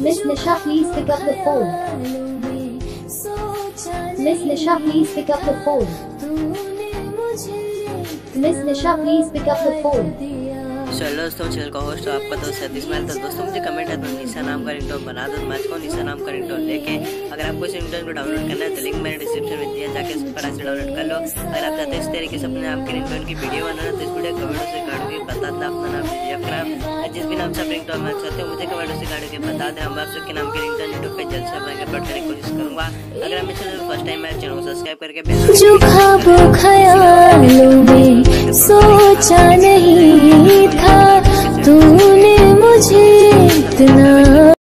Miss Nisha, please pick up the phone. Miss Nisha, please pick up the phone. Miss Nisha, please pick up the phone. चलो दोस्तों, channel का host आपका दोस्त सतीश मैल। तो दोस्तों मुझे कमेंट है तो निशा नाम का रिंगटोन बना दो। मैं इसको निशा नाम का रिंगटोन लेके, अगर आपको इस रिंगटोन को डाउनलोड करना है तो लिंक मैंने डिस्क्रिप्शन में दिया, जाके इस पर से डाउनलोड कर लो। अगर आप चाहते हैं इस तरीके से अपने नाम के रिंगटोन की वीडियो बनाना तो इस वीडियो कमेंट से काट के बता देना अपना नाम या जिस भी नाम से आप रिंगटोन बनाना चाहते हो मुझे कमेंट से काट के बता देना। मैं आपके नाम के रिंगटोन यूट्यूब पे जल्द से अपलोड करने की कोशिश करूंगा। अगर आप मेरे चैनल फर्स्ट टाइम मेरे चैनल को सब्सक्राइब करके जो ख्वाबों ख्यालों में सोचा नहीं था तूने मुझे